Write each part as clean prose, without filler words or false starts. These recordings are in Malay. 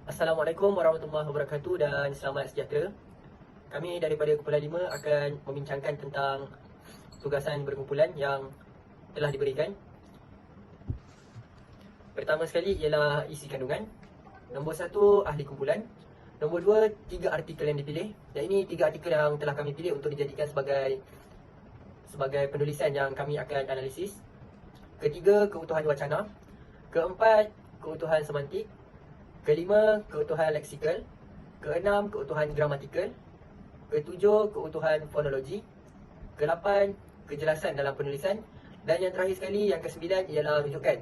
Assalamualaikum warahmatullahi wabarakatuh dan selamat sejahtera. Kami daripada Kumpulan 5 akan membincangkan tentang tugasan berkumpulan yang telah diberikan. Pertama sekali ialah isi kandungan. Nombor 1, ahli kumpulan. Nombor 2, 3 artikel yang dipilih. Dan ini 3 artikel yang telah kami pilih untuk dijadikan sebagai penulisan yang kami akan analisis. Ketiga, keutuhan wacana. Keempat, keutuhan semantik. Kelima, keutuhan leksikal. Keenam, keutuhan gramatikal. Ketujuh, keutuhan fonologi. Kelapan, kejelasan dalam penulisan. Dan yang terakhir sekali, yang kesembilan ialah rujukan.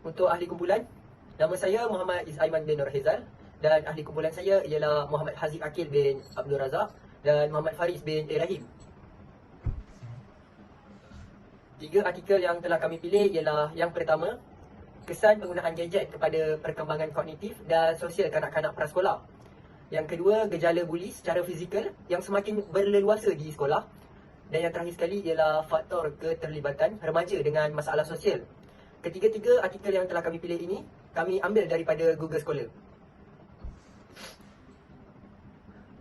Untuk ahli kumpulan, nama saya Muhammad Izaiman bin Nur Hizal. Dan ahli kumpulan saya ialah Muhammad Haziq Akil bin Abdul Razak dan Muhammad Faris bin Rahim. 3 artikel yang telah kami pilih ialah yang pertama, kesan penggunaan gadget kepada perkembangan kognitif dan sosial kanak-kanak prasekolah. Yang kedua, gejala buli secara fizikal yang semakin berleluasa di sekolah. Dan yang terakhir sekali ialah faktor keterlibatan remaja dengan masalah sosial. Ketiga-tiga artikel yang telah kami pilih ini, kami ambil daripada Google Scholar.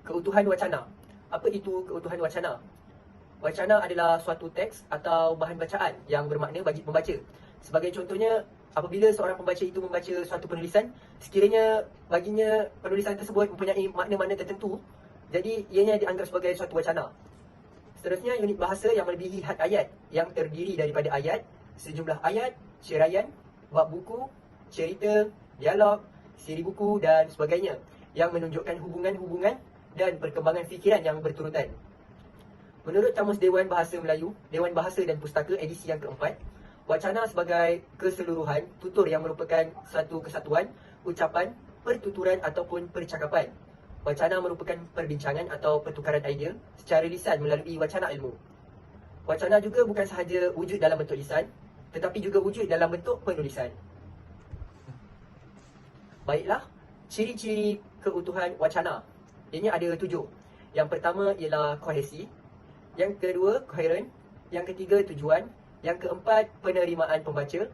Keutuhan wacana. Apa itu keutuhan wacana? Wacana adalah suatu teks atau bahan bacaan yang bermakna bagi pembaca. Sebagai contohnya, apabila seorang pembaca itu membaca suatu penulisan, sekiranya baginya penulisan tersebut mempunyai makna-makna tertentu, jadi ianya dianggap sebagai suatu wacana. Seterusnya, unit bahasa yang melebihi had ayat yang terdiri daripada ayat, sejumlah ayat, syaraian, bab buku, cerita, dialog, siri buku dan sebagainya yang menunjukkan hubungan-hubungan dan perkembangan fikiran yang berturutan. Menurut Kamus Dewan Bahasa Melayu, Dewan Bahasa dan Pustaka edisi yang keempat, wacana sebagai keseluruhan tutur yang merupakan satu kesatuan, ucapan, pertuturan ataupun percakapan. Wacana merupakan perbincangan atau pertukaran idea secara lisan melalui wacana ilmu. Wacana juga bukan sahaja wujud dalam bentuk lisan, tetapi juga wujud dalam bentuk penulisan. Baiklah, ciri-ciri keutuhan wacana. Ini ada 7. Yang pertama ialah kohesi. Yang kedua, koheren. Yang ketiga, tujuan. Yang keempat, penerimaan pembaca.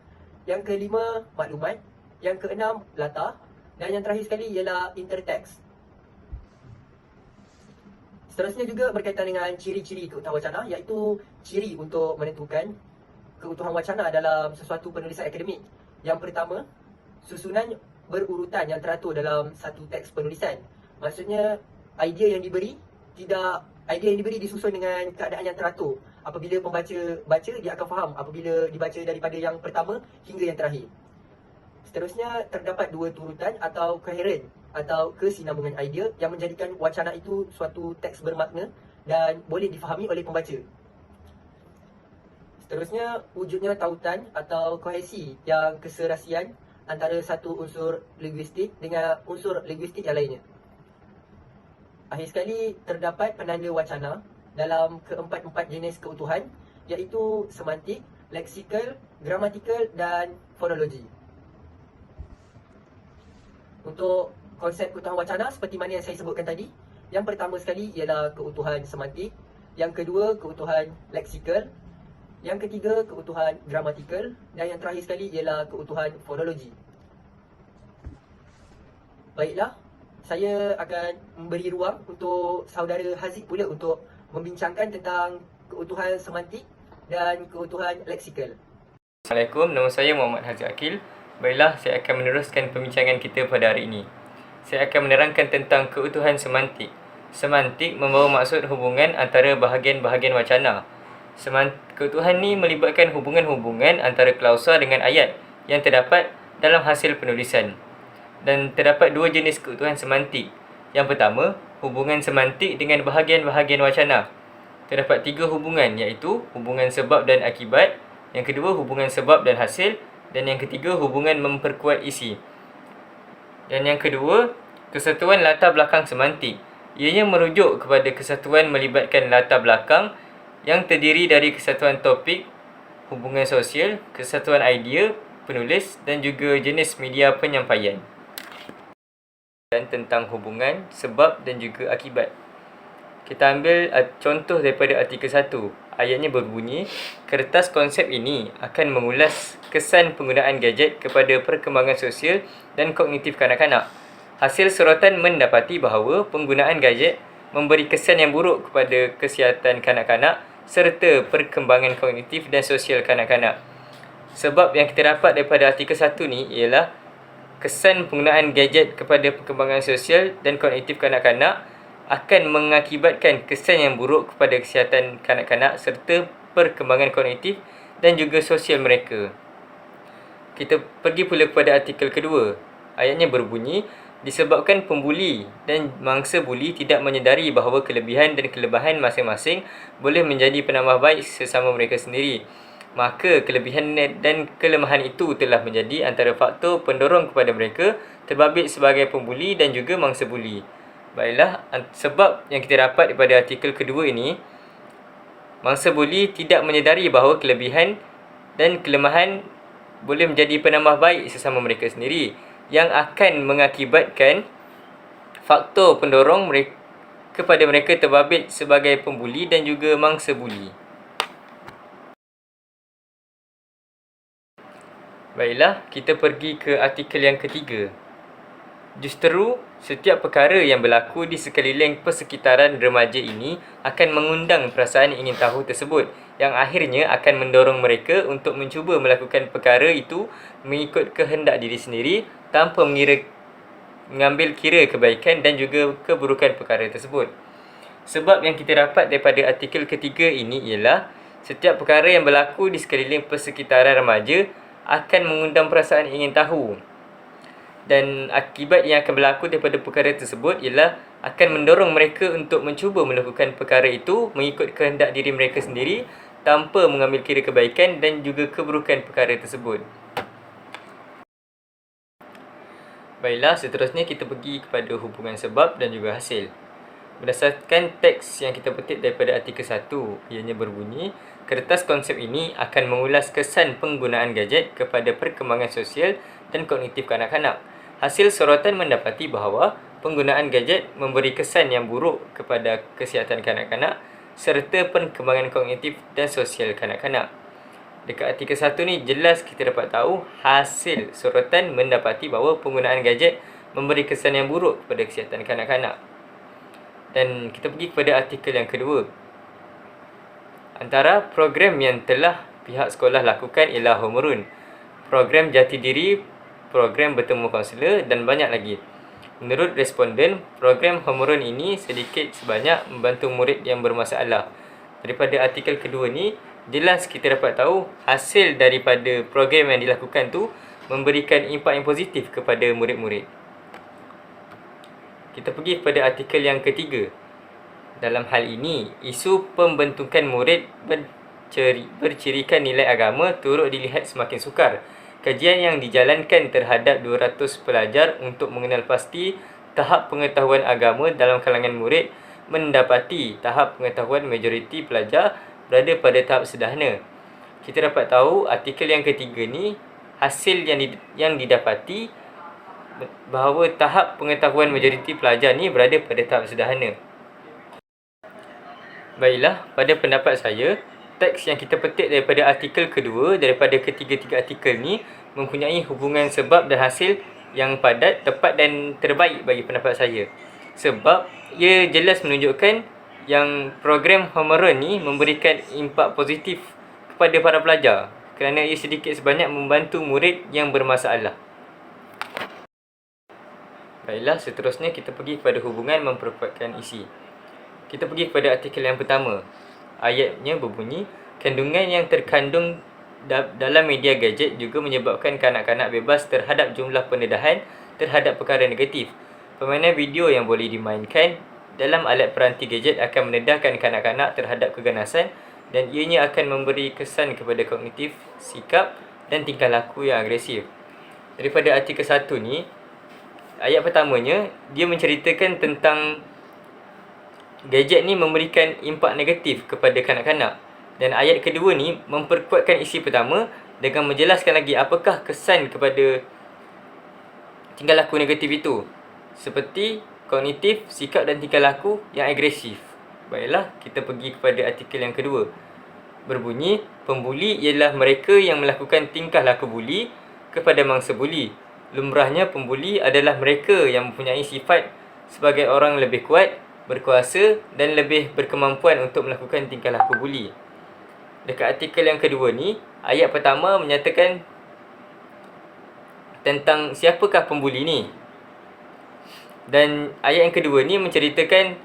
Yang kelima, maklumat. Yang keenam, latar. Dan yang terakhir sekali ialah interteks. Seterusnya juga berkaitan dengan ciri-ciri keutuhan wacana, iaitu ciri untuk menentukan keutuhan wacana dalam sesuatu penulisan akademik. Yang pertama, susunan berurutan yang teratur dalam satu teks penulisan. Maksudnya, idea yang diberi disusun dengan keadaan yang teratur. Apabila pembaca baca, dia akan faham apabila dibaca daripada yang pertama hingga yang terakhir. Seterusnya, terdapat 2 turutan atau koheren atau kesinambungan idea yang menjadikan wacana itu suatu teks bermakna dan boleh difahami oleh pembaca. Seterusnya, wujudnya tautan atau kohesi yang keserasian antara satu unsur linguistik dengan unsur linguistik yang lainnya. Akhir sekali, terdapat penanda wacana dalam keempat-empat jenis keutuhan, iaitu semantik, leksikal, gramatikal dan fonologi. Untuk konsep keutuhan wacana seperti mana yang saya sebutkan tadi, yang pertama sekali ialah keutuhan semantik, yang kedua keutuhan leksikal, yang ketiga keutuhan gramatikal dan yang terakhir sekali ialah keutuhan fonologi. Baiklah, saya akan memberi ruang untuk saudara Haziq pula untuk membincangkan tentang keutuhan semantik dan keutuhan leksikal. Assalamualaikum, nama saya Muhammad Haziq Akil. Baiklah, saya akan meneruskan pembincangan kita pada hari ini. Saya akan menerangkan tentang keutuhan semantik. Semantik membawa maksud hubungan antara bahagian-bahagian wacana. Keutuhan ini melibatkan hubungan-hubungan antara klausa dengan ayat yang terdapat dalam hasil penulisan. Dan terdapat 2 jenis keutuhan semantik. Yang pertama, hubungan semantik dengan bahagian-bahagian wacana. Terdapat 3 hubungan, iaitu hubungan sebab dan akibat. Yang kedua, hubungan sebab dan hasil. Dan yang ketiga, hubungan memperkuat isi. Dan yang kedua, kesatuan latar belakang semantik. Ianya merujuk kepada kesatuan melibatkan latar belakang yang terdiri dari kesatuan topik, hubungan sosial, kesatuan idea, penulis dan juga jenis media penyampaian. Dan tentang hubungan, sebab dan juga akibat. Kita ambil contoh daripada artikel 1. ayatnya berbunyi, kertas konsep ini akan mengulas kesan penggunaan gadget kepada perkembangan sosial dan kognitif kanak-kanak. Hasil sorotan mendapati bahawa penggunaan gadget memberi kesan yang buruk kepada kesihatan kanak-kanak serta perkembangan kognitif dan sosial kanak-kanak. Sebab yang kita dapat daripada artikel 1 ni ialah kesan penggunaan gadget kepada perkembangan sosial dan kognitif kanak-kanak akan mengakibatkan kesan yang buruk kepada kesihatan kanak-kanak serta perkembangan kognitif dan juga sosial mereka. Kita pergi pula kepada artikel kedua. Ayatnya berbunyi, disebabkan pembuli dan mangsa buli tidak menyedari bahawa kelebihan dan kelemahan masing-masing boleh menjadi penambah baik sesama mereka sendiri, maka kelebihan dan kelemahan itu telah menjadi antara faktor pendorong kepada mereka terbabit sebagai pembuli dan juga mangsa buli. Baiklah, sebab yang kita dapat daripada artikel kedua ini, mangsa buli tidak menyedari bahawa kelebihan dan kelemahan boleh menjadi penambah baik sesama mereka sendiri, yang akan mengakibatkan faktor pendorong mereka kepada mereka terbabit sebagai pembuli dan juga mangsa buli. Baiklah, kita pergi ke artikel yang ketiga. Justeru, setiap perkara yang berlaku di sekeliling persekitaran remaja ini akan mengundang perasaan ingin tahu tersebut, yang akhirnya akan mendorong mereka untuk mencuba melakukan perkara itu mengikut kehendak diri sendiri tanpa mengambil kira kebaikan dan juga keburukan perkara tersebut. Sebab yang kita dapat daripada artikel ketiga ini ialah setiap perkara yang berlaku di sekeliling persekitaran remaja akan mengundang perasaan ingin tahu, dan akibat yang akan berlaku daripada perkara tersebut ialah akan mendorong mereka untuk mencuba melakukan perkara itu mengikut kehendak diri mereka sendiri tanpa mengambil kira kebaikan dan juga keburukan perkara tersebut. Baiklah, seterusnya kita pergi kepada hubungan sebab dan juga hasil. Berdasarkan teks yang kita petik daripada artikel 1, ianya berbunyi, kertas konsep ini akan mengulas kesan penggunaan gadget kepada perkembangan sosial dan kognitif kanak-kanak. Hasil sorotan mendapati bahawa penggunaan gadget memberi kesan yang buruk kepada kesihatan kanak-kanak serta perkembangan kognitif dan sosial kanak-kanak. Dekat artikel 1 ni jelas kita dapat tahu hasil sorotan mendapati bahawa penggunaan gadget memberi kesan yang buruk kepada kesihatan kanak-kanak. Dan kita pergi kepada artikel yang kedua. Antara program yang telah pihak sekolah lakukan ialah homerun, program jati diri, program bertemu kaunselor dan banyak lagi. Menurut responden, program homerun ini sedikit sebanyak membantu murid yang bermasalah. Daripada artikel kedua ni, jelas kita dapat tahu hasil daripada program yang dilakukan tu memberikan impak yang positif kepada murid-murid. Kita pergi kepada artikel yang ketiga. Dalam hal ini, isu pembentukan murid bercirikan nilai agama turut dilihat semakin sukar. Kajian yang dijalankan terhadap 200 pelajar untuk mengenal pasti tahap pengetahuan agama dalam kalangan murid mendapati tahap pengetahuan majoriti pelajar berada pada tahap sederhana. Kita dapat tahu artikel yang ketiga ni hasil yang didapati bahawa tahap pengetahuan majoriti pelajar ni berada pada tahap sederhana. Baiklah, pada pendapat saya, teks yang kita petik daripada artikel kedua daripada ketiga-tiga artikel ni mempunyai hubungan sebab dan hasil yang padat, tepat dan terbaik bagi pendapat saya. Sebab ia jelas menunjukkan yang program homerun ni memberikan impak positif kepada para pelajar kerana ia sedikit sebanyak membantu murid yang bermasalah. Baiklah, seterusnya kita pergi kepada hubungan memperkuatkan isi. Kita pergi kepada artikel yang pertama. Ayatnya berbunyi, kandungan yang terkandung dalam media gadget juga menyebabkan kanak-kanak bebas terhadap jumlah pendedahan terhadap perkara negatif. Permainan video yang boleh dimainkan dalam alat peranti gadget akan mendedahkan kanak-kanak terhadap keganasan dan ianya akan memberi kesan kepada kognitif, sikap dan tingkah laku yang agresif. Daripada artikel 1 ni, ayat pertamanya dia menceritakan tentang gadget ni memberikan impak negatif kepada kanak-kanak. Dan ayat kedua ni memperkuatkan isi pertama dengan menjelaskan lagi apakah kesan kepada tingkah laku negatif itu, seperti kognitif, sikap dan tingkah laku yang agresif. Baiklah, kita pergi kepada artikel yang kedua. berbunyi, pembuli ialah mereka yang melakukan tingkah laku buli kepada mangsa buli. Lumrahnya pembuli adalah mereka yang mempunyai sifat sebagai orang lebih kuat, berkuasa dan lebih berkemampuan untuk melakukan tingkah laku buli. Dekat artikel yang kedua ni, ayat pertama menyatakan tentang siapakah pembuli ni. Dan ayat yang kedua ni menceritakan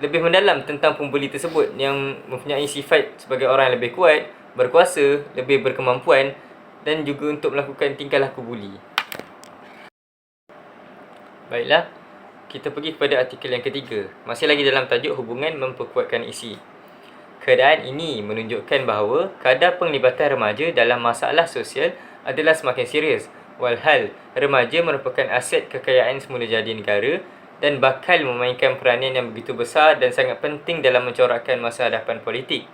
lebih mendalam tentang pembuli tersebut yang mempunyai sifat sebagai orang yang lebih kuat, berkuasa, lebih berkemampuan dan juga untuk melakukan tingkah laku buli. Baiklah, kita pergi kepada artikel yang ketiga. Masih lagi dalam tajuk hubungan memperkuatkan isi. Keadaan ini menunjukkan bahawa kadar penglibatan remaja dalam masalah sosial adalah semakin serius. Walhal, remaja merupakan aset kekayaan semula jadi negara dan bakal memainkan peranan yang begitu besar dan sangat penting dalam mencorakkan masa hadapan politik,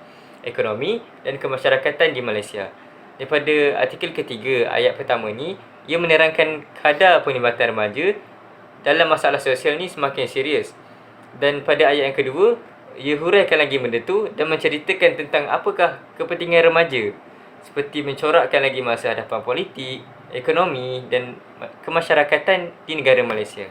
ekonomi dan kemasyarakatan di Malaysia. Daripada artikel ketiga ayat pertama ni, ia menerangkan kadar penglibatan remaja dalam masalah sosial ni semakin serius. Dan pada ayat yang kedua, ia huraikan lagi benda tu dan menceritakan tentang apakah kepentingan remaja, seperti mencorakkan lagi masa hadapan politik, ekonomi dan kemasyarakatan di negara Malaysia.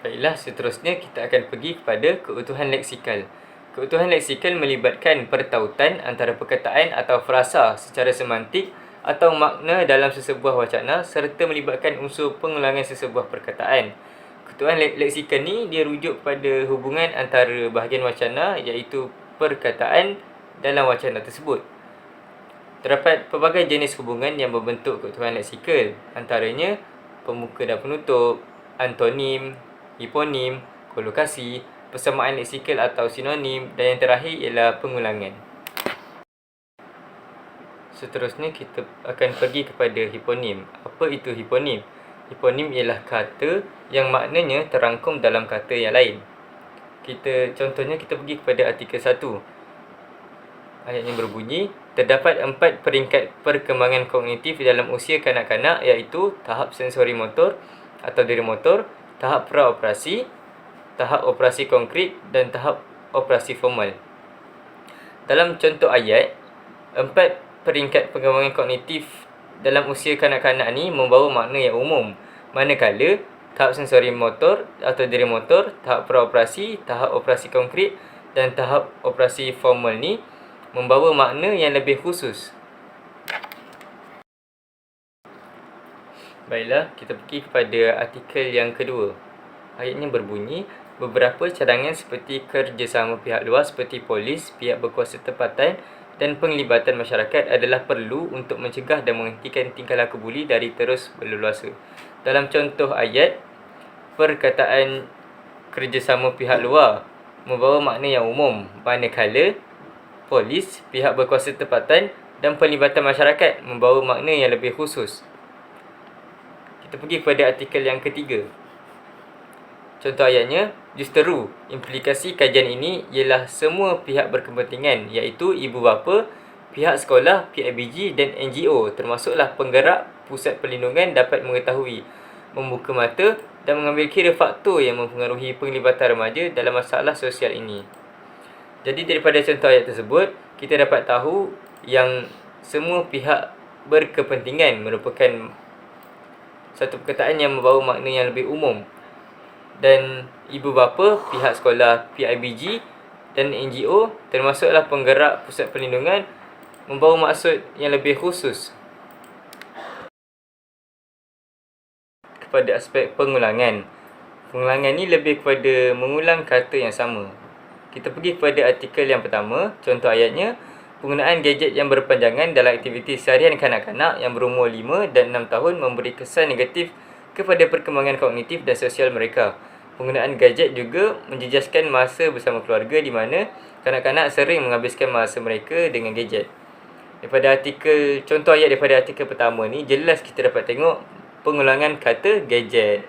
Baiklah, seterusnya kita akan pergi kepada keutuhan leksikal. Keutuhan leksikal melibatkan pertautan antara perkataan atau frasa secara semantik atau makna dalam sesebuah wacana serta melibatkan unsur pengulangan sesebuah perkataan. Keutuhan leksikal ni dia rujuk pada hubungan antara bahagian wacana iaitu perkataan dalam wacana tersebut. Terdapat pelbagai jenis hubungan yang membentuk keutuhan leksikal, antaranya pemuka dan penutup, antonim, hiponim, kolokasi, persamaan leksikal atau sinonim dan yang terakhir ialah pengulangan. Seterusnya kita akan pergi kepada hiponim. Apa itu hiponim? Hiponim ialah kata yang maknanya terangkum dalam kata yang lain. Contohnya kita pergi kepada artikel 1. Ayatnya berbunyi, terdapat 4 peringkat perkembangan kognitif dalam usia kanak-kanak iaitu tahap sensori motor atau diri motor, tahap praoperasi, tahap operasi konkret dan tahap operasi formal. Dalam contoh ayat, 4 peringkat perkembangan kognitif dalam usia kanak-kanak ni membawa makna yang umum, manakala tahap sensori motor atau diri motor, tahap praoperasi, tahap operasi konkret dan tahap operasi formal ni membawa makna yang lebih khusus. Baiklah, kita pergi kepada artikel yang kedua. Ayatnya berbunyi, beberapa cadangan seperti kerjasama pihak luar seperti polis, pihak berkuasa tempatan dan penglibatan masyarakat adalah perlu untuk mencegah dan menghentikan tingkah laku buli dari terus berleluasa. Dalam contoh ayat, perkataan kerjasama pihak luar membawa makna yang umum, manakala polis, pihak berkuasa tempatan dan penglibatan masyarakat membawa makna yang lebih khusus. Kita pergi kepada artikel yang ketiga. Contoh ayatnya, justeru, implikasi kajian ini ialah semua pihak berkepentingan iaitu ibu bapa, pihak sekolah, PIBG dan NGO termasuklah penggerak pusat perlindungan dapat mengetahui, membuka mata dan mengambil kira faktor yang mempengaruhi penglibatan remaja dalam masalah sosial ini. Jadi daripada contoh ayat tersebut, kita dapat tahu yang semua pihak berkepentingan merupakan satu perkataan yang membawa makna yang lebih umum. Dan ibu bapa, pihak sekolah, PIBG dan NGO termasuklah penggerak pusat perlindungan membawa maksud yang lebih khusus. Kepada aspek pengulangan. Pengulangan ni lebih kepada mengulang kata yang sama. Kita pergi kepada artikel yang pertama. Contoh ayatnya, penggunaan gadget yang berpanjangan dalam aktiviti seharian kanak-kanak yang berumur 5 dan 6 tahun memberi kesan negatif kepada perkembangan kognitif dan sosial mereka. Penggunaan gadget juga menjejaskan masa bersama keluarga di mana kanak-kanak sering menghabiskan masa mereka dengan gadget. Daripada artikel, contoh ayat daripada artikel pertama ni, jelas kita dapat tengok pengulangan kata gadget.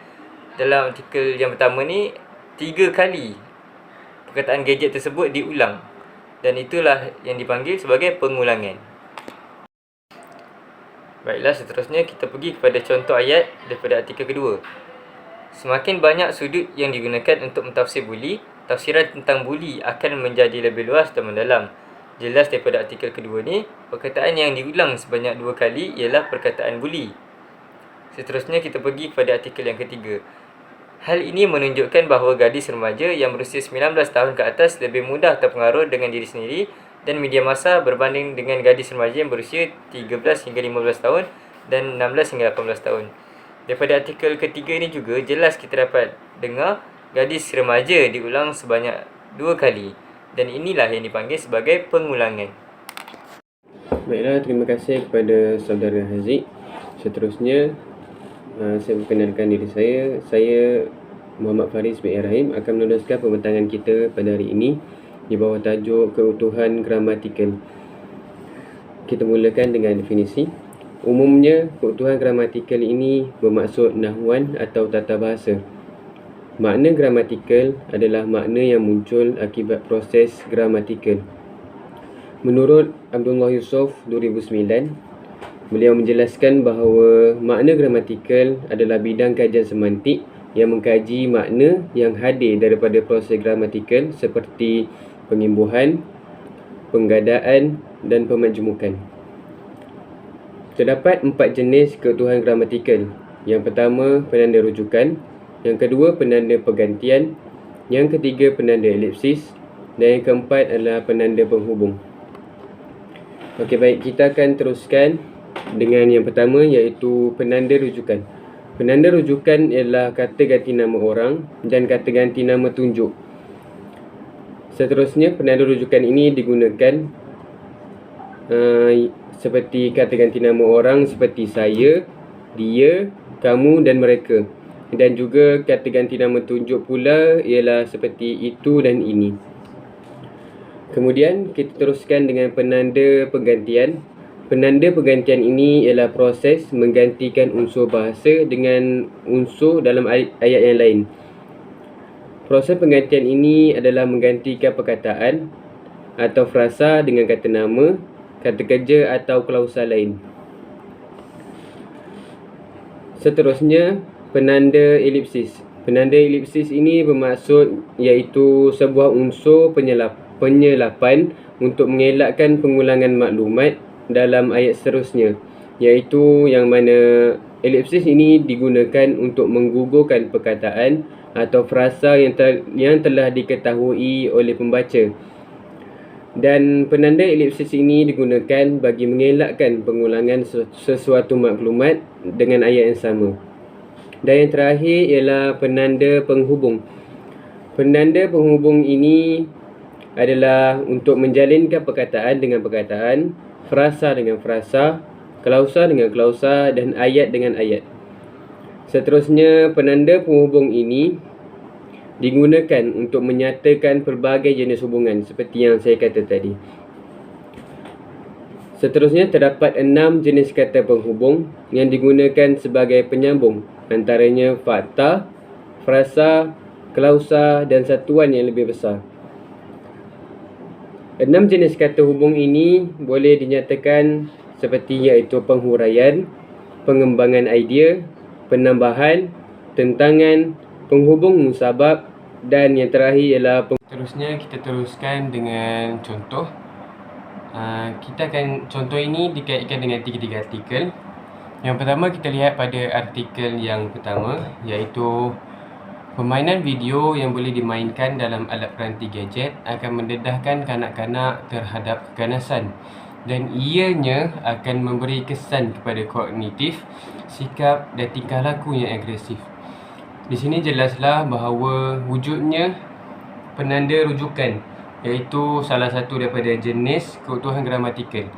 Dalam artikel yang pertama ni, 3 kali perkataan gadget tersebut diulang. Dan itulah yang dipanggil sebagai pengulangan. Baiklah, seterusnya kita pergi kepada contoh ayat daripada artikel kedua. Semakin banyak sudut yang digunakan untuk mentafsir buli, tafsiran tentang buli akan menjadi lebih luas dan mendalam. Jelas daripada artikel kedua ni, perkataan yang diulang sebanyak 2 kali ialah perkataan buli. Seterusnya kita pergi kepada artikel yang ketiga. Hal ini menunjukkan bahawa gadis remaja yang berusia 19 tahun ke atas lebih mudah terpengaruh dengan diri sendiri dan media massa berbanding dengan gadis remaja yang berusia 13 hingga 15 tahun dan 16 hingga 18 tahun. Daripada artikel ketiga ini juga jelas kita dapat dengar gadis remaja diulang sebanyak 2 kali dan inilah yang dipanggil sebagai pengulangan. Baiklah, terima kasih kepada saudara Haziq. Seterusnya, saya perkenalkan diri saya. Saya Muhammad Faris bin Rahim akan meneruskan pembentangan kita pada hari ini di bawah tajuk keutuhan gramatikal. Kita mulakan dengan definisi. Umumnya, keutuhan gramatikal ini bermaksud nahwan atau tata bahasa. Makna gramatikal adalah makna yang muncul akibat proses gramatikal. Menurut Abdullah Yusuf 2009, beliau menjelaskan bahawa makna gramatikal adalah bidang kajian semantik yang mengkaji makna yang hadir daripada proses gramatikal seperti pengimbuhan, penggadaan dan pemajmukan. Terdapat 4 jenis keutuhan gramatikal. Yang pertama, penanda rujukan. Yang kedua, penanda pergantian. Yang ketiga, penanda elipsis. Dan yang keempat adalah penanda penghubung. Okey, baik, kita akan teruskan dengan yang pertama, iaitu penanda rujukan. Penanda rujukan ialah kata ganti nama orang dan kata ganti nama tunjuk. Seterusnya, penanda rujukan ini digunakan seperti kata ganti nama orang seperti saya, dia, kamu dan mereka. Dan juga kata ganti nama tunjuk pula ialah seperti itu dan ini. Kemudian kita teruskan dengan penanda pergantian. Penanda pergantian ini ialah proses menggantikan unsur bahasa dengan unsur dalam ayat yang lain. Proses pergantian ini adalah menggantikan perkataan atau frasa dengan kata nama, kata kerja atau klausa lain. Seterusnya, penanda elipsis. Penanda elipsis ini bermaksud iaitu sebuah unsur penyelapan untuk mengelakkan pengulangan maklumat dalam ayat seterusnya, iaitu yang mana elipsis ini digunakan untuk menggugurkan perkataan atau frasa yang telah diketahui oleh pembaca. Dan penanda elipsis ini digunakan bagi mengelakkan pengulangan sesuatu maklumat dengan ayat yang sama. Dan yang terakhir ialah penanda penghubung. Penanda penghubung ini adalah untuk menjalinkan perkataan dengan perkataan, frasa dengan frasa, klausa dengan klausa dan ayat dengan ayat. Seterusnya, penanda penghubung ini digunakan untuk menyatakan pelbagai jenis hubungan seperti yang saya kata tadi. Seterusnya, terdapat 6 jenis kata penghubung yang digunakan sebagai penyambung, antaranya fakta, frasa, klausa dan satuan yang lebih besar. 6 jenis kata hubung ini boleh dinyatakan seperti iaitu penghuraian, pengembangan idea, penambahan, tentangan, penghubung musabab dan yang terakhir ialah Seterusnya kita teruskan dengan contoh. Contoh ini dikaitkan dengan 3 artikel. Yang pertama, kita lihat pada artikel yang pertama, iaitu permainan video yang boleh dimainkan dalam alat peranti gadget akan mendedahkan kanak-kanak terhadap keganasan dan ianya akan memberi kesan kepada kognitif, sikap dan tingkah laku yang agresif. Di sini jelaslah bahawa wujudnya penanda rujukan, iaitu salah satu daripada jenis keutuhan gramatikal.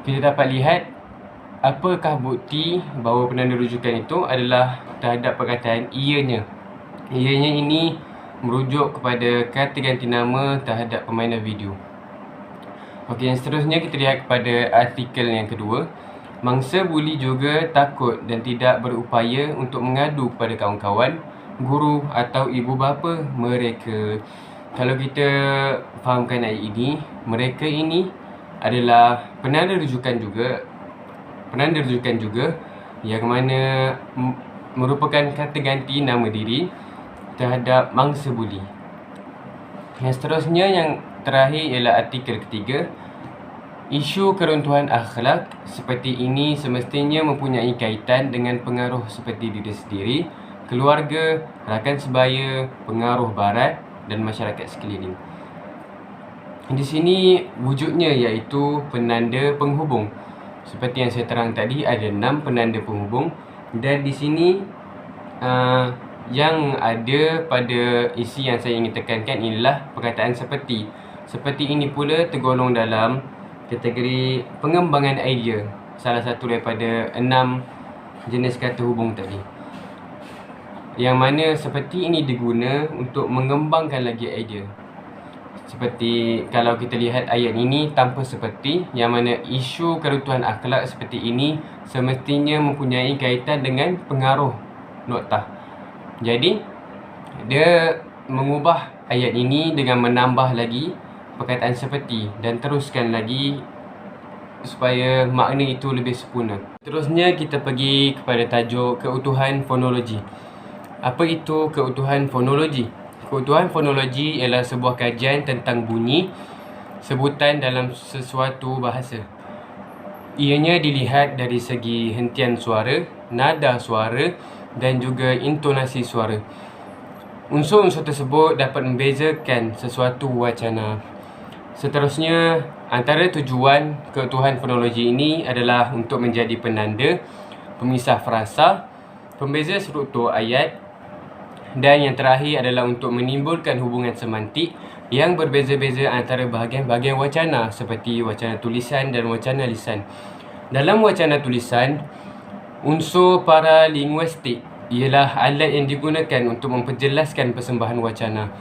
Kita dapat lihat apakah bukti bahawa penanda rujukan itu adalah terhadap perkataan ianya. Ianya ini merujuk kepada kata ganti nama terhadap permainan video. Okey, yang seterusnya kita lihat kepada artikel yang kedua. Mangsa buli juga takut dan tidak berupaya untuk mengadu kepada kawan-kawan, guru atau ibu bapa mereka. Kalau kita fahamkan ayat ini, mereka ini adalah penanda rujukan juga yang mana merupakan kata ganti nama diri terhadap mangsa buli. Yang seterusnya, yang terakhir ialah artikel ketiga. Isu keruntuhan akhlak seperti ini semestinya mempunyai kaitan dengan pengaruh seperti diri sendiri, keluarga, rakan sebaya, pengaruh barat dan masyarakat sekeliling. Di sini wujudnya iaitu penanda penghubung. Seperti yang saya terang tadi, ada 6 penanda penghubung, dan di sini yang ada pada isi yang saya ingin tekankan ialah perkataan seperti. Seperti ini pula tergolong dalam kategori pengembangan idea, salah satu daripada 6 jenis kata hubung tadi. Yang mana seperti ini diguna untuk mengembangkan lagi idea. Seperti kalau kita lihat ayat ini tanpa seperti, yang mana isu keruntuhan akhlak seperti ini semestinya mempunyai kaitan dengan pengaruh noktah. Jadi dia mengubah ayat ini dengan menambah lagi perkataan seperti dan teruskan lagi supaya makna itu lebih sempurna. Terusnya kita pergi kepada tajuk keutuhan fonologi. Apa itu keutuhan fonologi? Keutuhan fonologi ialah sebuah kajian tentang bunyi sebutan dalam sesuatu bahasa. Ianya dilihat dari segi hentian suara, nada suara dan juga intonasi suara. Unsur-unsur tersebut dapat membezakan sesuatu wacana. Seterusnya, antara tujuan keutuhan fonologi ini adalah untuk menjadi penanda, pemisah frasa, pembeza struktur ayat, dan yang terakhir adalah untuk menimbulkan hubungan semantik yang berbeza-beza antara bahagian-bahagian wacana seperti wacana tulisan dan wacana lisan. Dalam wacana tulisan, unsur paralinguistik ialah alat yang digunakan untuk memperjelaskan persembahan wacana.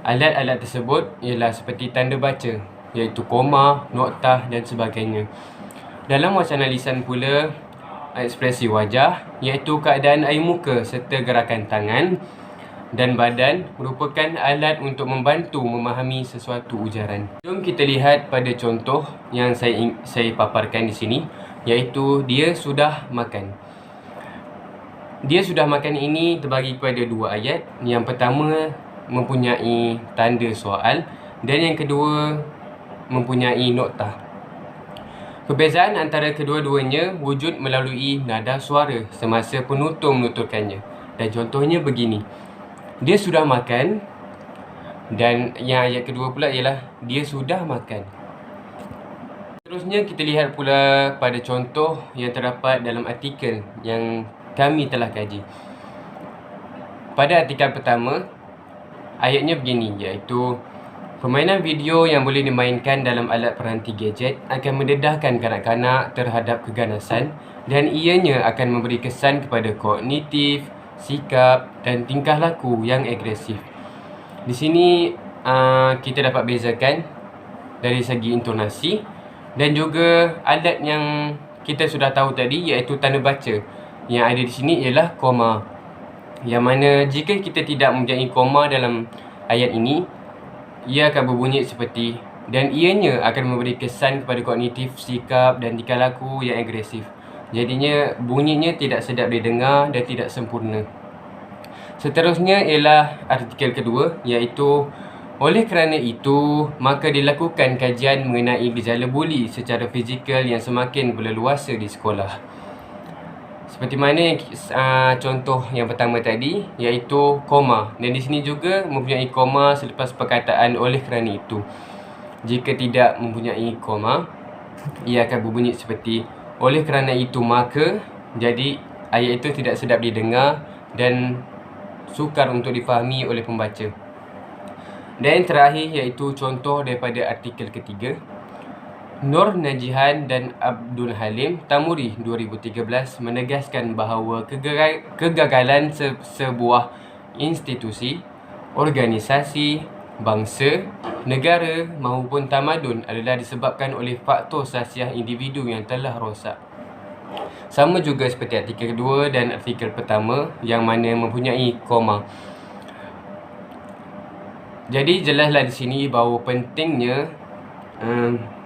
Alat-alat tersebut ialah seperti tanda baca, iaitu koma, noktah dan sebagainya. Dalam wacana lisan pula, ekspresi wajah, iaitu keadaan air muka serta gerakan tangan dan badan merupakan alat untuk membantu memahami sesuatu ujaran. Jom kita lihat pada contoh yang saya paparkan di sini, iaitu dia sudah makan. Dia sudah makan ini terbagi kepada 2 ayat. Yang pertama mempunyai tanda soal dan yang kedua mempunyai noktah. Perbezaan antara kedua-duanya wujud melalui nada suara semasa penutur menuturkannya. Dan contohnya begini. Dia sudah makan, dan yang ayat kedua pula ialah dia sudah makan. Seterusnya kita lihat pula pada contoh yang terdapat dalam artikel yang kami telah kaji. Pada artikel pertama, ayatnya begini, iaitu permainan video yang boleh dimainkan dalam alat peranti gadget akan mendedahkan kanak-kanak terhadap keganasan dan ianya akan memberi kesan kepada kognitif, sikap dan tingkah laku yang agresif. Di sini kita dapat bezakan dari segi intonasi dan juga alat yang kita sudah tahu tadi, iaitu tanda baca. Yang ada di sini ialah koma. Yang mana jika kita tidak mempunyai koma dalam ayat ini, ia akan berbunyi seperti, dan ianya akan memberi kesan kepada kognitif, sikap dan tingkah laku yang agresif. Jadinya bunyinya tidak sedap didengar dan tidak sempurna. Seterusnya ialah artikel kedua, iaitu oleh kerana itu maka dilakukan kajian mengenai gejala buli secara fizikal yang semakin berleluasa di sekolah. Seperti mana contoh yang pertama tadi, iaitu koma. Dan di sini juga mempunyai koma selepas perkataan oleh kerana itu. Jika tidak mempunyai koma, ia akan berbunyi seperti oleh kerana itu maka. Jadi ayat itu tidak sedap didengar dan sukar untuk difahami oleh pembaca. Dan terakhir iaitu contoh daripada artikel ketiga. Nur Najihan dan Abdul Halim Tamuri 2013 menegaskan bahawa kegagalan sebuah institusi, organisasi, bangsa, negara maupun tamadun adalah disebabkan oleh faktor sasiah individu yang telah rosak. Sama juga seperti artikel kedua dan artikel pertama yang mana mempunyai koma. Jadi jelaslah di sini bahawa pentingnya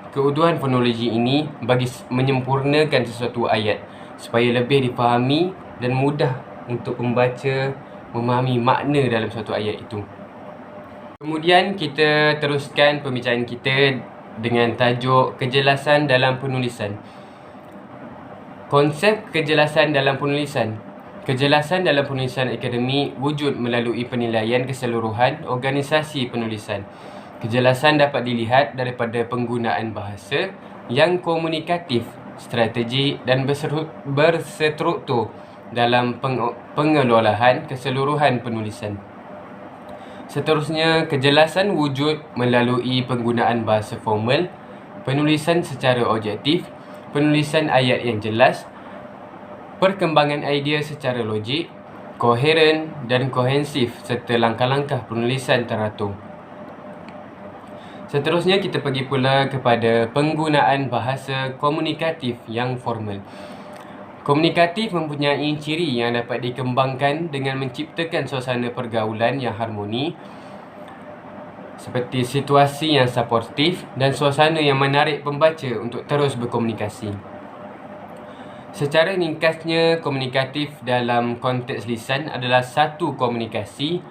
keutuhan fonologi ini bagi menyempurnakan sesuatu ayat supaya lebih difahami dan mudah untuk pembaca memahami makna dalam suatu ayat itu. Kemudian kita teruskan pembincangan kita dengan tajuk kejelasan dalam penulisan. Konsep kejelasan dalam penulisan. Kejelasan dalam penulisan akademik wujud melalui penilaian keseluruhan organisasi penulisan. Kejelasan dapat dilihat daripada penggunaan bahasa yang komunikatif, strategik dan berstruktur dalam pengelolaan keseluruhan penulisan. Seterusnya, kejelasan wujud melalui penggunaan bahasa formal, penulisan secara objektif, penulisan ayat yang jelas, perkembangan idea secara logik, koheren dan kohensif serta langkah-langkah penulisan teratur. Seterusnya kita pergi pula kepada penggunaan bahasa komunikatif yang formal. Komunikatif mempunyai ciri yang dapat dikembangkan dengan menciptakan suasana pergaulan yang harmoni, seperti situasi yang suportif dan suasana yang menarik pembaca untuk terus berkomunikasi. Secara ringkasnya, komunikatif dalam konteks lisan adalah satu komunikasi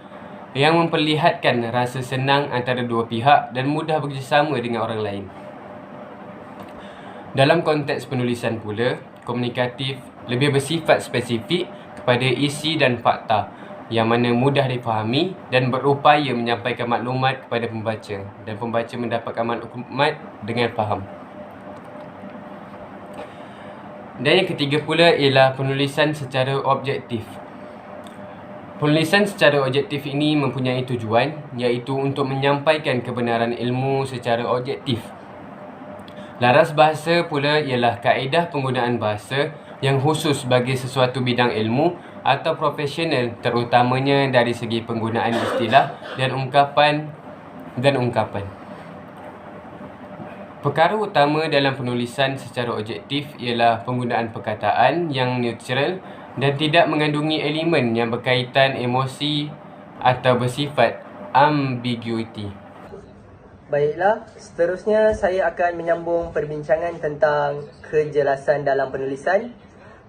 yang memperlihatkan rasa senang antara dua pihak dan mudah bekerjasama dengan orang lain. Dalam konteks penulisan pula, komunikatif lebih bersifat spesifik kepada isi dan fakta yang mana mudah difahami dan berupaya menyampaikan maklumat kepada pembaca dan pembaca mendapatkan maklumat dengan faham. Dan yang ketiga pula ialah penulisan secara objektif. Penulisan secara objektif ini mempunyai tujuan iaitu untuk menyampaikan kebenaran ilmu secara objektif. Laras bahasa pula ialah kaedah penggunaan bahasa yang khusus bagi sesuatu bidang ilmu atau profesional, terutamanya dari segi penggunaan istilah dan ungkapan. Perkara utama dalam penulisan secara objektif ialah penggunaan perkataan yang neutral dan tidak mengandungi elemen yang berkaitan emosi atau bersifat ambiguity. Baiklah, seterusnya saya akan menyambung perbincangan tentang kejelasan dalam penulisan.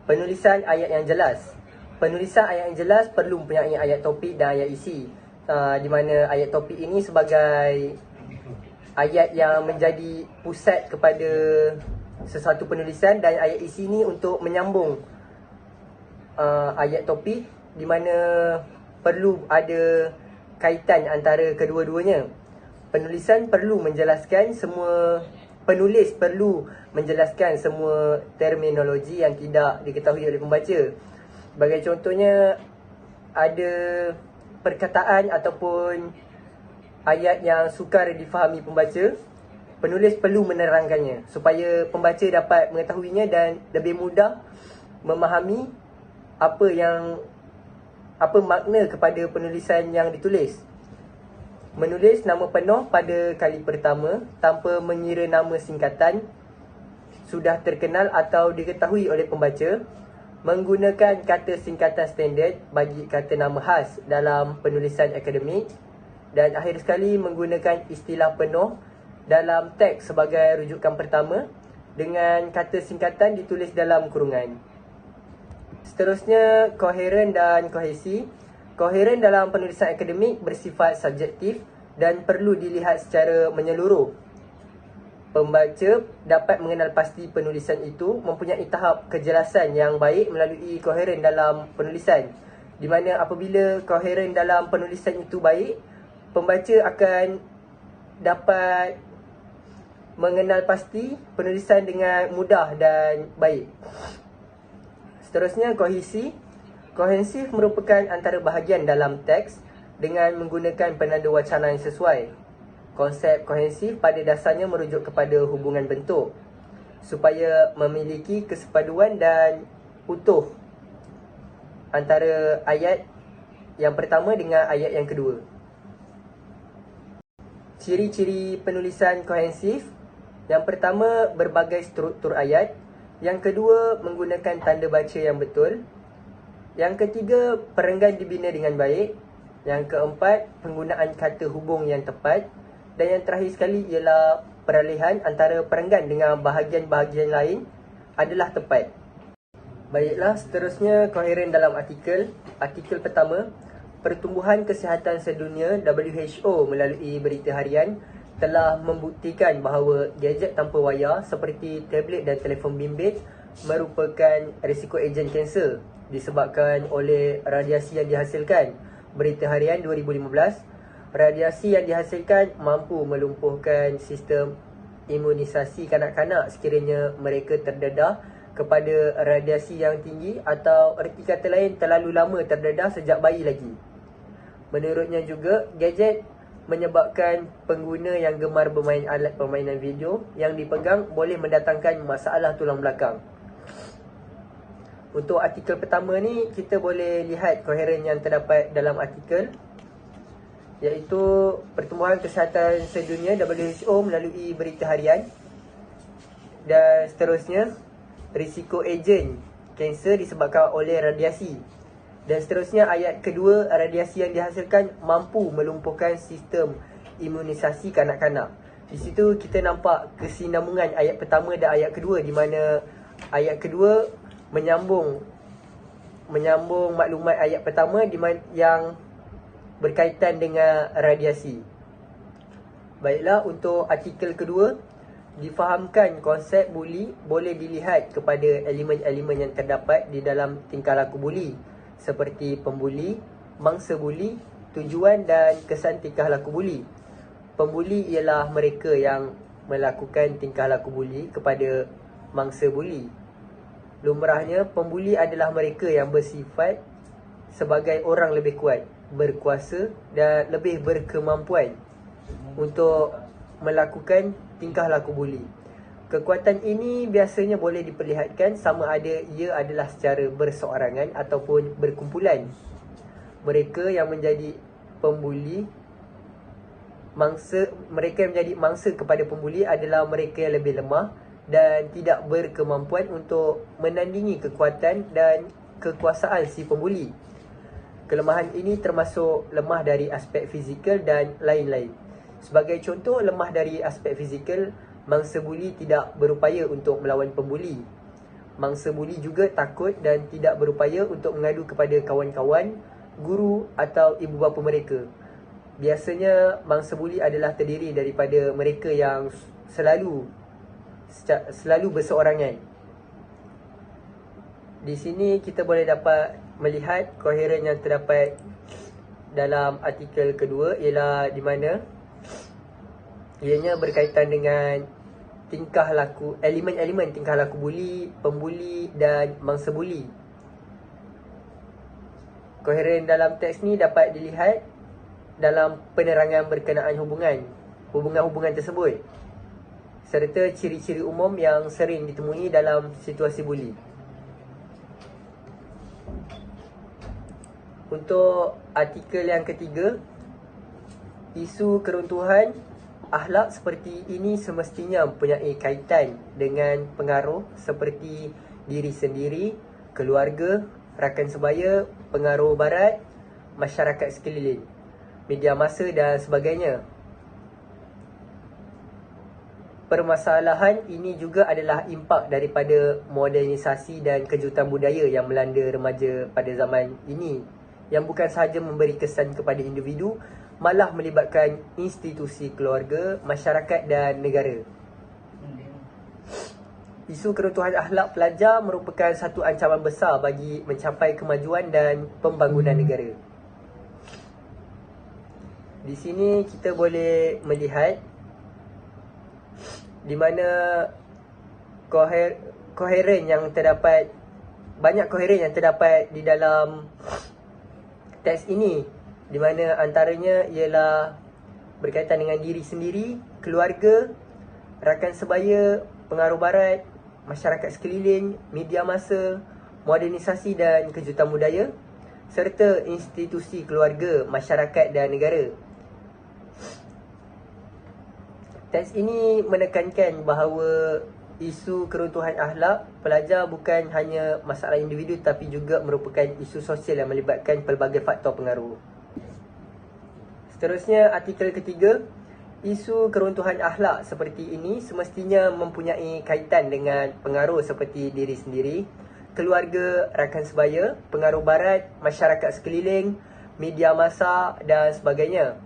Penulisan ayat yang jelas. Penulisan ayat yang jelas perlu mempunyai ayat topik dan ayat isi. Di mana ayat topik ini sebagai ayat yang menjadi pusat kepada sesuatu penulisan dan ayat isi ini untuk menyambung ayat topik di mana perlu ada kaitan antara kedua-duanya. Penulisan perlu menjelaskan semua, penulis perlu menjelaskan semua terminologi yang tidak diketahui oleh pembaca. Sebagai contohnya, ada perkataan ataupun ayat yang sukar difahami pembaca, penulis perlu menerangkannya supaya pembaca dapat mengetahuinya dan lebih mudah memahami apa makna kepada penulisan yang ditulis. Menulis nama penuh pada kali pertama tanpa mengira nama singkatan sudah terkenal atau diketahui oleh pembaca, menggunakan kata singkatan standard bagi kata nama khas dalam penulisan akademik, dan akhir sekali menggunakan istilah penuh dalam teks sebagai rujukan pertama dengan kata singkatan ditulis dalam kurungan. Seterusnya, koheren dan kohesi. Koheren dalam penulisan akademik bersifat subjektif dan perlu dilihat secara menyeluruh. Pembaca dapat mengenal pasti penulisan itu mempunyai tahap kejelasan yang baik melalui koheren dalam penulisan, di mana apabila koheren dalam penulisan itu baik, pembaca akan dapat mengenal pasti penulisan dengan mudah dan baik. Seterusnya, kohesi. Kohensif merupakan antara bahagian dalam teks dengan menggunakan penanda wacana yang sesuai. Konsep kohensif pada dasarnya merujuk kepada hubungan bentuk supaya memiliki kesepaduan dan utuh antara ayat yang pertama dengan ayat yang kedua. Ciri-ciri penulisan kohensif. Yang pertama, berbagai struktur ayat. Yang kedua, menggunakan tanda baca yang betul. Yang ketiga, perenggan dibina dengan baik. Yang keempat, penggunaan kata hubung yang tepat. Dan yang terakhir sekali ialah peralihan antara perenggan dengan bahagian-bahagian lain adalah tepat. Baiklah, seterusnya koheren dalam artikel. Artikel pertama, Pertumbuhan Kesihatan Sedunia WHO melalui berita harian telah membuktikan bahawa gadget tanpa wayar seperti tablet dan telefon bimbit merupakan risiko ejen kanser disebabkan oleh radiasi yang dihasilkan. Berita harian 2015, radiasi yang dihasilkan mampu melumpuhkan sistem imunisasi kanak-kanak sekiranya mereka terdedah kepada radiasi yang tinggi atau erti kata lain terlalu lama terdedah sejak bayi lagi. Menurutnya juga, gadget menyebabkan pengguna yang gemar bermain alat permainan video yang dipegang boleh mendatangkan masalah tulang belakang. Untuk artikel pertama ni, kita boleh lihat koheren yang terdapat dalam artikel, iaitu Pertumbuhan Kesihatan Sedunia WHO melalui berita harian, dan seterusnya risiko ejen kanser disebabkan oleh radiasi. Dan seterusnya ayat kedua, radiasi yang dihasilkan mampu melumpuhkan sistem imunisasi kanak-kanak. Di situ kita nampak kesinambungan ayat pertama dan ayat kedua, di mana ayat kedua menyambung maklumat ayat pertama yang berkaitan dengan radiasi. Baiklah, untuk artikel kedua, difahamkan konsep buli boleh dilihat kepada elemen-elemen yang terdapat di dalam tingkah laku buli, seperti pembuli, mangsa buli, tujuan dan kesan tingkah laku buli. Pembuli ialah mereka yang melakukan tingkah laku buli kepada mangsa buli. Lumrahnya, pembuli adalah mereka yang bersifat sebagai orang lebih kuat, berkuasa dan lebih berkemampuan untuk melakukan tingkah laku buli. Kekuatan ini biasanya boleh diperlihatkan sama ada ia adalah secara berseorangan ataupun berkumpulan. Mereka yang menjadi pembuli, mereka yang menjadi mangsa kepada pembuli adalah mereka yang lebih lemah dan tidak berkemampuan untuk menandingi kekuatan dan kekuasaan si pembuli. Kelemahan ini termasuk lemah dari aspek fizikal dan lain-lain. Sebagai contoh, lemah dari aspek fizikal, mangsa buli tidak berupaya untuk melawan pembuli. Mangsa buli juga takut dan tidak berupaya untuk mengadu kepada kawan-kawan, guru atau ibu bapa mereka. Biasanya mangsa buli adalah terdiri daripada mereka yang selalu berseorangan. Di sini kita boleh dapat melihat koheren yang terdapat dalam artikel kedua, ialah di mana ianya berkaitan dengan tingkah laku, elemen-elemen tingkah laku buli, pembuli dan mangsa buli. Koheren dalam teks ni dapat dilihat dalam penerangan berkenaan hubungan-hubungan tersebut, serta ciri-ciri umum yang sering ditemui dalam situasi buli. Untuk artikel yang ketiga, isu keruntuhan akhlak seperti ini semestinya mempunyai kaitan dengan pengaruh seperti diri sendiri, keluarga, rakan sebaya, pengaruh barat, masyarakat sekeliling, media massa dan sebagainya. Permasalahan ini juga adalah impak daripada modernisasi dan kejutan budaya yang melanda remaja pada zaman ini, yang bukan sahaja memberi kesan kepada individu, malah melibatkan institusi keluarga, masyarakat dan negara. Isu keruntuhan akhlak pelajar merupakan satu ancaman besar bagi mencapai kemajuan dan pembangunan negara. Di sini kita boleh melihat di mana koheren yang terdapat, banyak koheren yang terdapat di dalam teks ini, di mana antaranya ialah berkaitan dengan diri sendiri, keluarga, rakan sebaya, pengaruh barat, masyarakat sekeliling, media massa, modernisasi dan kejutan budaya, serta institusi keluarga, masyarakat dan negara. Teks ini menekankan bahawa isu keruntuhan akhlak pelajar bukan hanya masalah individu tapi juga merupakan isu sosial yang melibatkan pelbagai faktor pengaruh. Seterusnya, artikel ketiga, isu keruntuhan akhlak seperti ini semestinya mempunyai kaitan dengan pengaruh seperti diri sendiri, keluarga, rakan sebaya, pengaruh barat, masyarakat sekeliling, media massa dan sebagainya.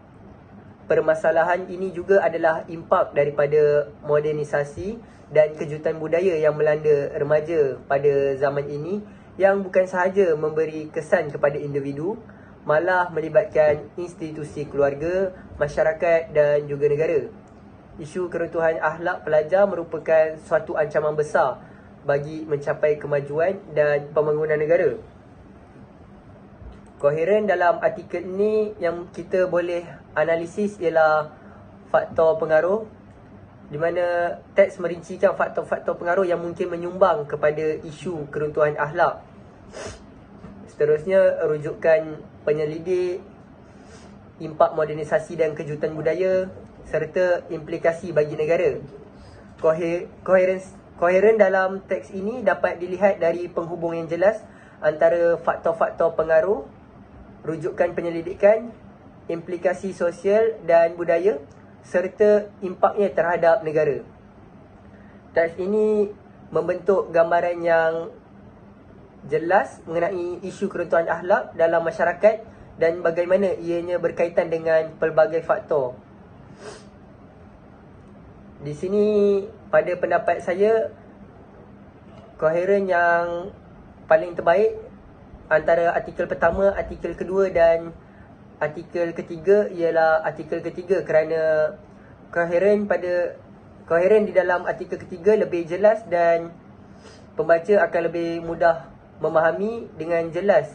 Permasalahan ini juga adalah impak daripada modernisasi dan kejutan budaya yang melanda remaja pada zaman ini, yang bukan sahaja memberi kesan kepada individu, malah melibatkan institusi keluarga, masyarakat dan juga negara. Isu keruntuhan akhlak pelajar merupakan suatu ancaman besar bagi mencapai kemajuan dan pembangunan negara. Koheren dalam artikel ini yang kita boleh analisis ialah faktor pengaruh, di mana teks merincikan faktor-faktor pengaruh yang mungkin menyumbang kepada isu keruntuhan akhlak. Seterusnya, rujukan penyelidik, impak modernisasi dan kejutan budaya serta implikasi bagi negara. Koheren dalam teks ini dapat dilihat dari penghubung yang jelas antara faktor-faktor pengaruh, rujukan penyelidikan, implikasi sosial dan budaya serta impaknya terhadap negara. Teks ini membentuk gambaran yang jelas mengenai isu keruntuhan akhlak dalam masyarakat dan bagaimana ianya berkaitan dengan pelbagai faktor. Di sini, pada pendapat saya, koheren yang paling terbaik antara artikel pertama, artikel kedua dan artikel ketiga ialah artikel ketiga, kerana koheren di dalam artikel ketiga lebih jelas dan pembaca akan lebih mudah memahami dengan jelas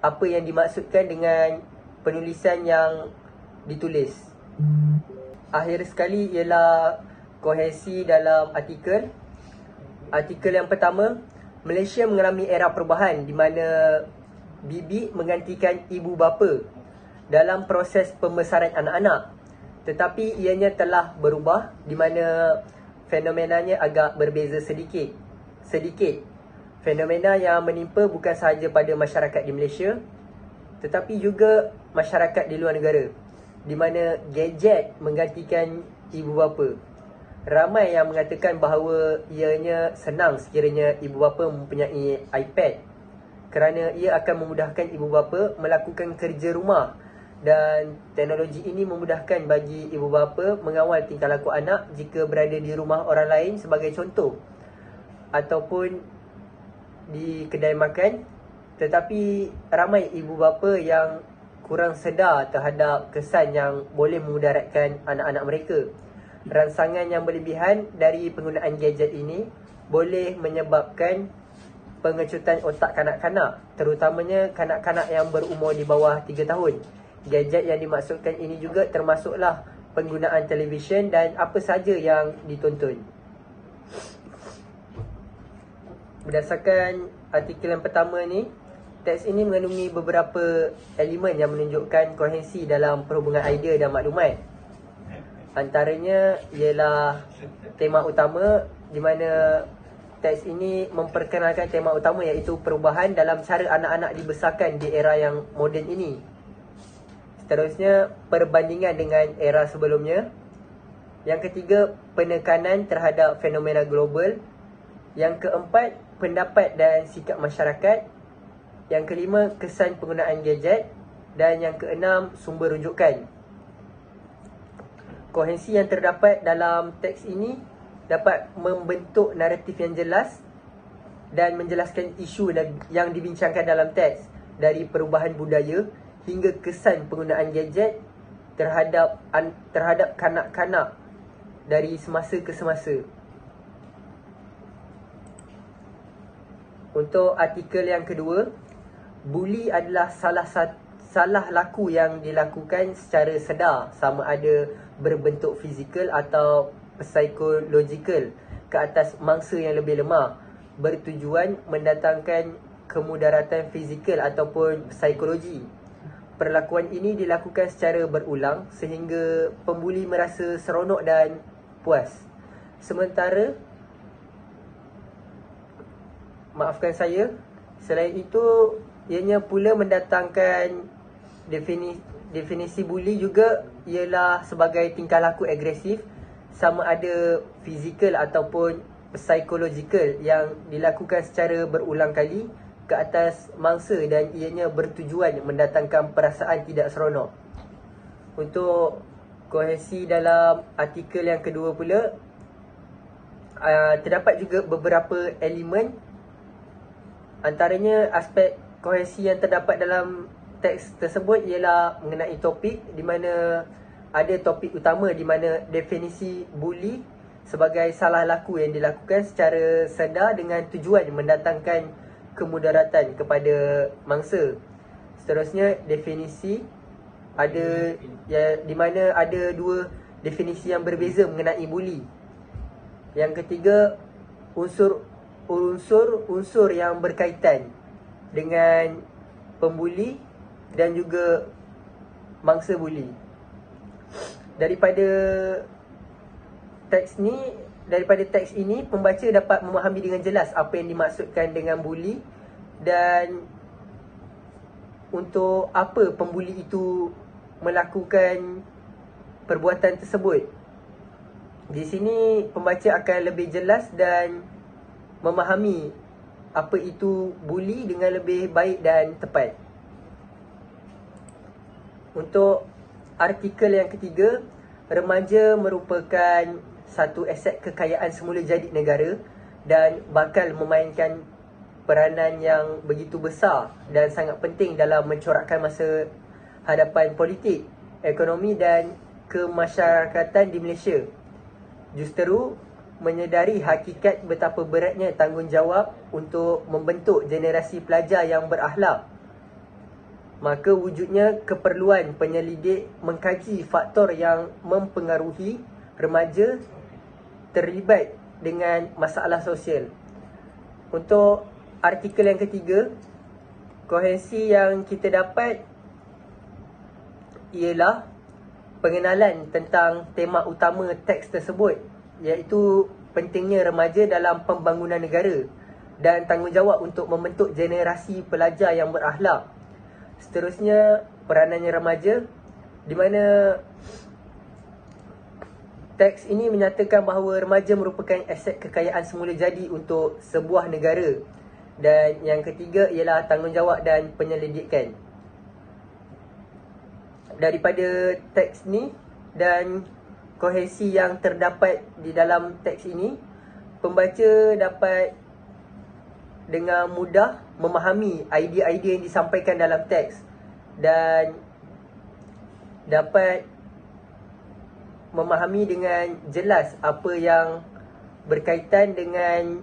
apa yang dimaksudkan dengan penulisan yang ditulis. Akhir sekali ialah kohesi dalam artikel. Artikel yang pertama, Malaysia mengalami era perubahan di mana bibi menggantikan ibu bapa dalam proses pembesaran anak-anak. Tetapi ianya telah berubah di mana fenomenanya agak berbeza sedikit. Fenomena yang menimpa bukan sahaja pada masyarakat di Malaysia, tetapi juga masyarakat di luar negara, di mana gadget menggantikan ibu bapa. Ramai yang mengatakan bahawa ianya senang sekiranya ibu bapa mempunyai iPad, kerana ia akan memudahkan ibu bapa melakukan kerja rumah, dan teknologi ini memudahkan bagi ibu bapa mengawal tingkah laku anak jika berada di rumah orang lain sebagai contoh, ataupun di kedai makan. Tetapi ramai ibu bapa yang kurang sedar terhadap kesan yang boleh memudaratkan anak-anak mereka. Rangsangan yang berlebihan dari penggunaan gadget ini boleh menyebabkan pengecutan otak kanak-kanak, terutamanya kanak-kanak yang berumur di bawah 3 tahun. Gadget yang dimaksudkan ini juga termasuklah penggunaan televisyen dan apa saja yang ditonton. Berdasarkan artikel yang pertama ni, teks ini mengandungi beberapa elemen yang menunjukkan koherensi dalam perhubungan idea dan maklumat. Antaranya ialah tema utama, di mana teks ini memperkenalkan tema utama iaitu perubahan dalam cara anak-anak dibesarkan di era yang moden ini. Seterusnya, perbandingan dengan era sebelumnya. Yang ketiga, penekanan terhadap fenomena global. Yang keempat, pendapat dan sikap masyarakat. Yang kelima, kesan penggunaan gadget. Dan yang keenam, sumber rujukan. Koherensi yang terdapat dalam teks ini dapat membentuk naratif yang jelas dan menjelaskan isu yang dibincangkan dalam teks, dari perubahan budaya hingga kesan penggunaan gadget terhadap kanak-kanak dari semasa ke semasa. Untuk artikel yang kedua, buli adalah salah laku yang dilakukan secara sedar, sama ada berbentuk fizikal atau psikologikal ke atas mangsa yang lebih lemah, bertujuan mendatangkan kemudaratan fizikal ataupun psikologi. Perlakuan ini dilakukan secara berulang sehingga pembuli merasa seronok dan puas. Selain itu, ianya pula mendatangkan definisi buli juga ialah sebagai tingkah laku agresif, sama ada fizikal ataupun psikologikal, yang dilakukan secara berulang kali ke atas mangsa dan ianya bertujuan mendatangkan perasaan tidak seronok. Untuk kohesi dalam artikel yang kedua pula, terdapat juga beberapa elemen. Antaranya aspek kohesi yang terdapat dalam teks tersebut ialah mengenai topik, di mana ada topik utama di mana definisi bully sebagai salah laku yang dilakukan secara sedar dengan tujuan mendatangkan kemudaratan kepada mangsa. Seterusnya definisi ada di mana ada dua definisi yang berbeza mengenai bully. Yang ketiga, unsur yang berkaitan dengan pembuli dan juga mangsa buli. Daripada teks ini, pembaca dapat memahami dengan jelas apa yang dimaksudkan dengan buli dan untuk apa pembuli itu melakukan perbuatan tersebut. Di sini pembaca akan lebih jelas dan memahami apa itu buli dengan lebih baik dan tepat. Untuk artikel yang ketiga, remaja merupakan satu aset kekayaan semula jadi negara dan bakal memainkan peranan yang begitu besar dan sangat penting dalam mencorakkan masa hadapan politik, ekonomi dan kemasyarakatan di Malaysia. Justeru menyedari hakikat betapa beratnya tanggungjawab untuk membentuk generasi pelajar yang berakhlak, maka wujudnya keperluan penyelidik mengkaji faktor yang mempengaruhi remaja terlibat dengan masalah sosial. Untuk artikel yang ketiga, kohesi yang kita dapat ialah pengenalan tentang tema utama teks tersebut, iaitu pentingnya remaja dalam pembangunan negara dan tanggungjawab untuk membentuk generasi pelajar yang berakhlak. Seterusnya, peranannya remaja, di mana teks ini menyatakan bahawa remaja merupakan aset kekayaan semula jadi untuk sebuah negara. Dan yang ketiga ialah tanggungjawab dan penyelidikan. Daripada teks ni dan kohesi yang terdapat di dalam teks ini, pembaca dapat dengan mudah memahami idea-idea yang disampaikan dalam teks dan dapat memahami dengan jelas apa yang berkaitan dengan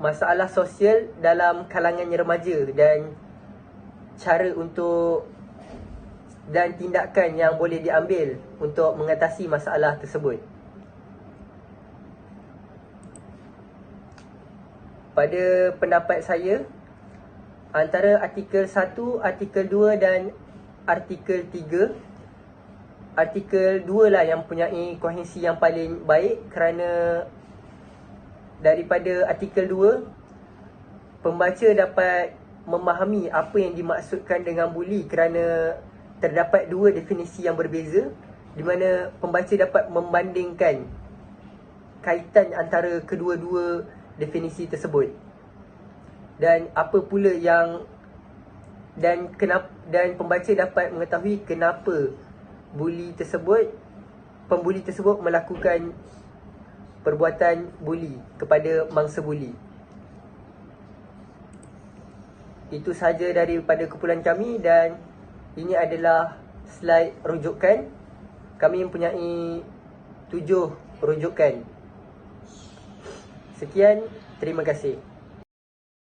masalah sosial dalam kalangan remaja dan cara untuk dan tindakan yang boleh diambil untuk mengatasi masalah tersebut. Pada pendapat saya, antara artikel 1, artikel 2 dan artikel 3, artikel 2 lah yang mempunyai kohesi yang paling baik, kerana daripada artikel 2 pembaca dapat memahami apa yang dimaksudkan dengan bully, kerana terdapat dua definisi yang berbeza di mana pembaca dapat membandingkan kaitan antara kedua-dua definisi tersebut dan apa pula yang dan pembaca dapat mengetahui kenapa pembuli tersebut melakukan perbuatan buli kepada mangsa buli. Itu sahaja daripada kumpulan kami dan ini adalah slide rujukan. Kami mempunyai 7 rujukan. Sekian, terima kasih.